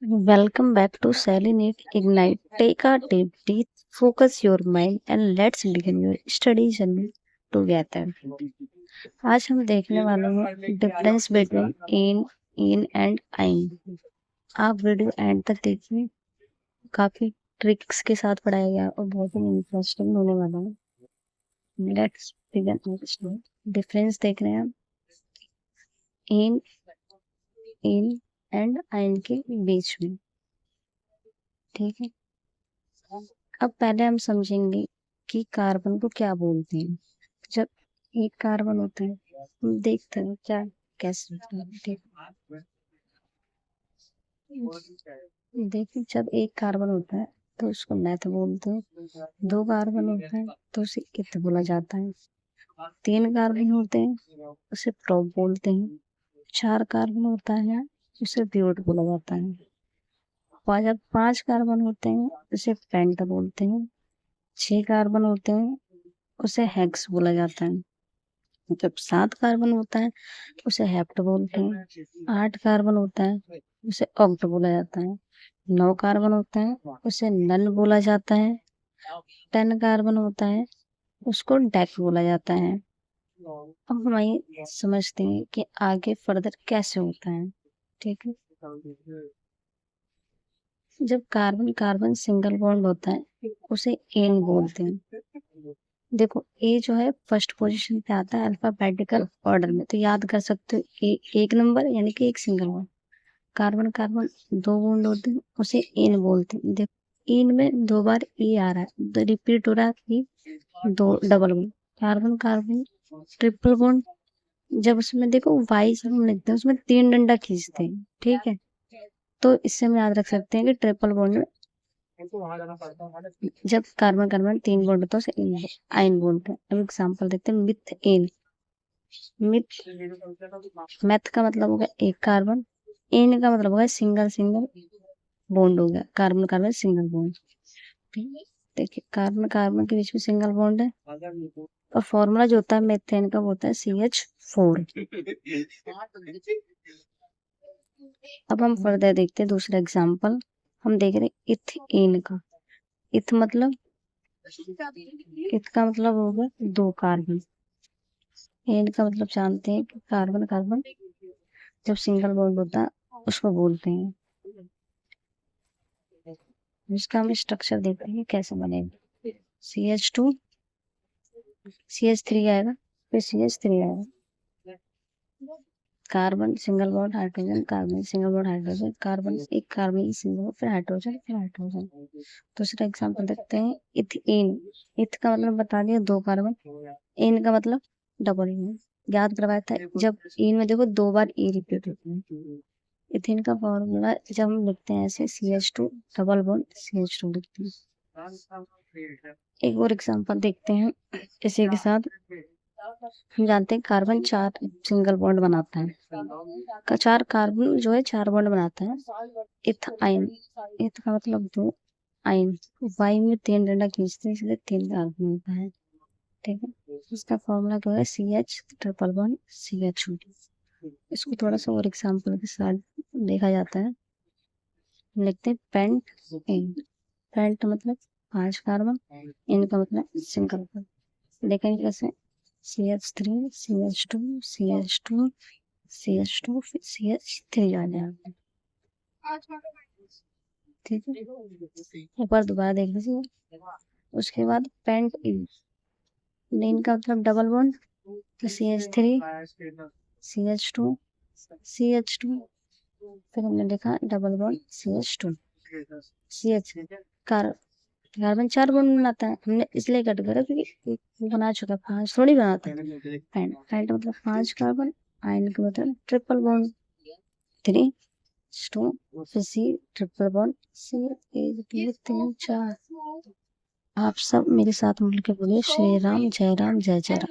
Welcome back to Salinate Ignite. Take a deep breath, focus your mind, and let's begin your study journey together. आज हम देखने वाले हैं difference between in and आइन। आप video and तक देखिए, काफी ट्रिक्स के साथ पढ़ाया गया और बहुत ही इंटरेस्टिंग होने वाला है। Let's begin. डिफरेंस देख रहे हैं हम इन एंड आइन के बीच में। ठीक है, अब पहले हम समझेंगे कि कार्बन को क्या बोलते हैं। जब एक कार्बन होता है, हम देखते हैं क्या कैसे होता है। ठीक, देखिए जब एक कार्बन होता है तो उसको मैथ बोलते हैं। दो कार्बन होता है तो उसे इथ बोला जाता है। तीन कार्बन होते हैं उसे प्रोप बोलते हैं। चार कार्बन होता है उसे ब्यूट बोला जाता है। जब पांच कार्बन होते हैं उसे पेंट बोलते हैं। छह कार्बन होते हैं उसे हेक्स बोला जाता है। जब सात कार्बन होता है उसे हेप्ट बोलते हैं। आठ कार्बन होता है उसे ऑक्ट बोला जाता है। नौ कार्बन होता है उसे नन बोला जाता है। 10 कार्बन होता है उसको डेक बोला जाता है। अब हम वही समझते हैं कि आगे फर्दर कैसे होता है। ठीक है, जब कार्बन कार्बन सिंगल बॉन्ड होता है उसे एन बोलते हैं। देखो ए जो है फर्स्ट पोजीशन पे आता है अल्फाबेटिकल ऑर्डर में, तो याद कर सकते हो एक नंबर यानी कि एक सिंगल बॉन्ड। कार्बन कार्बन दो बॉन्ड होते हैं उसे एन बोलते हैं। देखो इन में दो बार ई आ रहा है तो रिपीट हो रहा है कि दो double bond. Carbon carbon triple bond, जब उसमें देखो वाई जब हम लिखते हैं उसमें तीन डंडा खींचते हैं। ठीक है, तो इससे हम याद रख सकते हैं कि ट्रिपल बॉन्ड में जब कार्बन कार्बन तीन बॉन्ड होता है उसे आइन बोलते हैं। अब एग्जांपल देखते हैं मिथ एन। मिथ मैथ का मतलब हो गया एक कार्बन, एन का मतलब हो गया सिंगल सिंगल बॉन्ड हो गया, कार्बन कार्बन सिंगल बॉन्ड। देखिए कार्बन कार्बन के बीच में सिंगल बॉन्ड है और फॉर्मूला जो होता है मेथेन का वो होता है CH4। अब हम फर्दर देखते हैं दूसरा एग्जांपल। हम देख रहे हैं इथेन का। इथ मतलब इथ का मतलब हो गया दो कार्बन। एन का मतलब जानते हैं कि कार्बन कार्बन जब सिंगल बॉन्ड होता है उसको बोलते हैं। इसका हम स्ट्रक्चर देखते हैं कैसे बनेगा। CH2 CH3 आएगा, फिर CH3 आएगा। Carbon single bond hydrogen, carbon single bond hydrogen, carbon एक कार्बन सिंगल, फिर हाइड्रोजन, फिर हाइड्रोजन। दूसरा एग्जांपल देखते हैं इथेन। इथ का मतलब बता दिया दो कार्बन, एन का मतलब डबल एन। याद करवाया था जब एन में देखो दो बार ए रिपीट होता है। इथेन का फॉर्मूला जब हम लिखते हैं ऐसे CH2 डबल बॉन्ड CH2 लिखते हैं। एक और एग्जांपल देखते हैं इसी के साथ। हम जानते हैं कार्बन चार सिंगल बॉन्ड बनाता है। चार कार्बन जो है चार बॉन्ड बनाता है। इथ आइन, इथ का मतलब दो, आइन वाई में तीन डंडा खींचते हैं इसलिए तीन कार्बन होता है। ठीक है, इसका फॉर्मूला क्या है CH ट्रिपल बॉन्ड CH2। इसको थोड़ा सा और एग्जांपल के साथ देखा जाता है। लिखते हैं पेंट इन। पेंट मतलब पांच कार्बन, इन का मतलब सिंगल कार्बन। देखेंगे कैसे CH3 CH2 CH2 CH2 फिर CH3 आ जाएगा। ठीक है, एक बार दोबारा देख लीजिए। उसके बाद पेंट इन, इन का मतलब डबल बॉन्ड, तो CH3 CH2 CH2, फिर हमने लिखा double bond CH2 CH। Carbon चार बॉन्ड बनाता है, हमने इसलिए कट करा क्योंकि वो बना चुका, पांच थोड़ी बनाता है। पेंट पेंट मतलब पांच कार्बन, आयन का मतलब ट्रिपल बॉन्ड, थ्री स्टोन, फिर C ट्रिपल बॉन्ड C, एक दो तीन चार। आप सब मेरे साथ मिलकर बोलिए श्री राम जय राम जय जय राम।